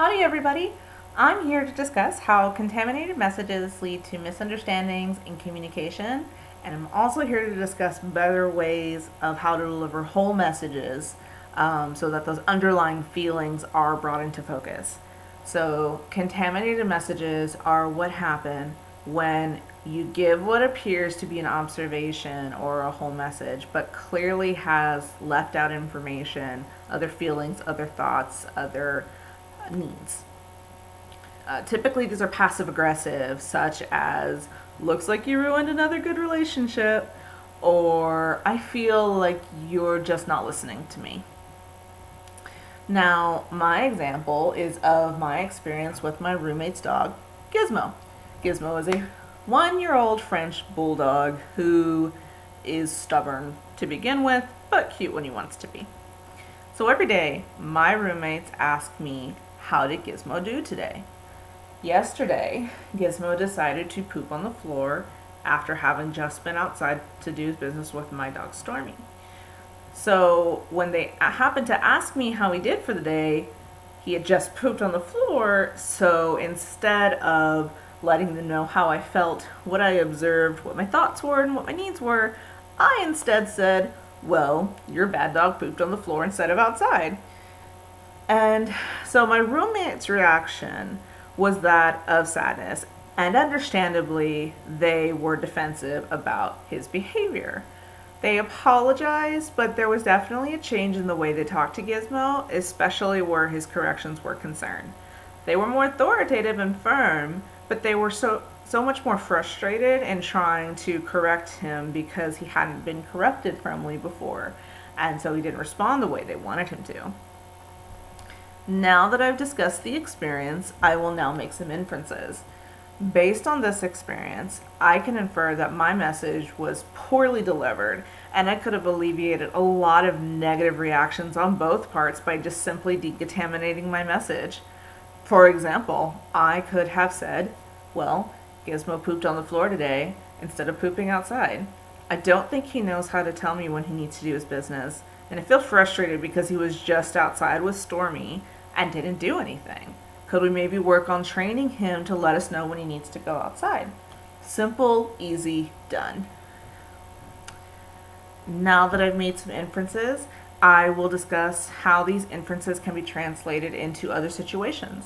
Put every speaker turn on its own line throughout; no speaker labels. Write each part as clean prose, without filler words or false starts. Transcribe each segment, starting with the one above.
Howdy everybody! I'm here to discuss how contaminated messages lead to misunderstandings in communication, and I'm also here to discuss better ways of how to deliver whole messages so that those underlying feelings are brought into focus. So contaminated messages are what happen when you give what appears to be an observation or a whole message, but clearly has left out information, other feelings, other thoughts, other needs. Typically, these are passive aggressive, such as, looks like you ruined another good relationship, or I feel like you're just not listening to me. Now, my example is of my experience with my roommate's dog, Gizmo. Gizmo is a 1-year-old French bulldog who is stubborn to begin with, but cute when he wants to be. So every day, my roommates ask me, how did Gizmo do today? Yesterday, Gizmo decided to poop on the floor after having just been outside to do business with my dog Stormy. So when they happened to ask me how he did for the day, he had just pooped on the floor, so instead of letting them know how I felt, what I observed, what my thoughts were, and what my needs were, I instead said, well, your bad dog pooped on the floor instead of outside. And so my roommate's reaction was that of sadness, and understandably, they were defensive about his behavior. They apologized, but there was definitely a change in the way they talked to Gizmo, especially where his corrections were concerned. They were more authoritative and firm, but they were so much more frustrated in trying to correct him because he hadn't been corrected firmly before, and so he didn't respond the way they wanted him to. Now that I've discussed the experience, I will now make some inferences. Based on this experience, I can infer that my message was poorly delivered, and I could have alleviated a lot of negative reactions on both parts by just simply decontaminating my message. For example, I could have said, well, Gizmo pooped on the floor today instead of pooping outside. I don't think he knows how to tell me when he needs to do his business, and I feel frustrated because he was just outside with Stormy and didn't do anything. Could we maybe work on training him to let us know when he needs to go outside? Simple, easy, done. Now that I've made some inferences, I will discuss how these inferences can be translated into other situations.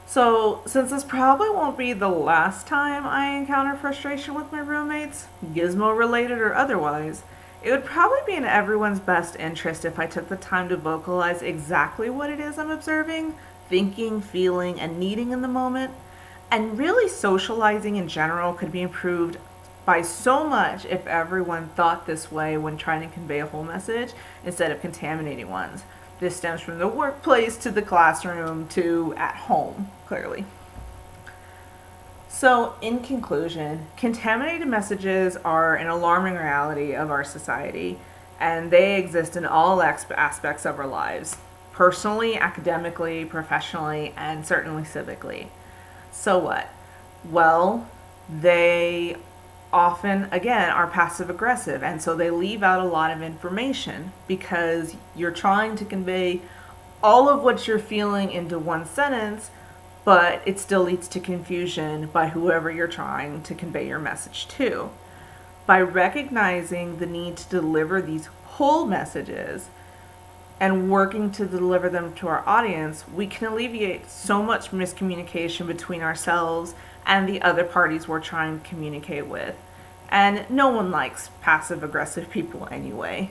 So, since this probably won't be the last time I encounter frustration with my roommates, Gizmo related or otherwise, it would probably be in everyone's best interest if I took the time to vocalize exactly what it is I'm observing, thinking, feeling, and needing in the moment. And really, socializing in general could be improved by so much if everyone thought this way when trying to convey a whole message instead of contaminating ones. This stems from the workplace to the classroom to at home, clearly. So, in conclusion, contaminated messages are an alarming reality of our society, and they exist in all aspects of our lives, personally, academically, professionally, and certainly civically. So what? Well, they often, again, are passive aggressive, and so they leave out a lot of information because you're trying to convey all of what you're feeling into one sentence, but it still leads to confusion by whoever you're trying to convey your message to. By recognizing the need to deliver these whole messages and working to deliver them to our audience, we can alleviate so much miscommunication between ourselves and the other parties we're trying to communicate with. And no one likes passive-aggressive people anyway.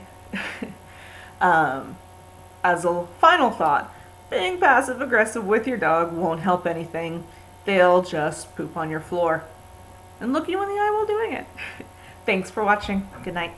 As a final thought, being passive-aggressive with your dog won't help anything. They'll just poop on your floor and look you in the eye while doing it. Thanks for watching. Good night.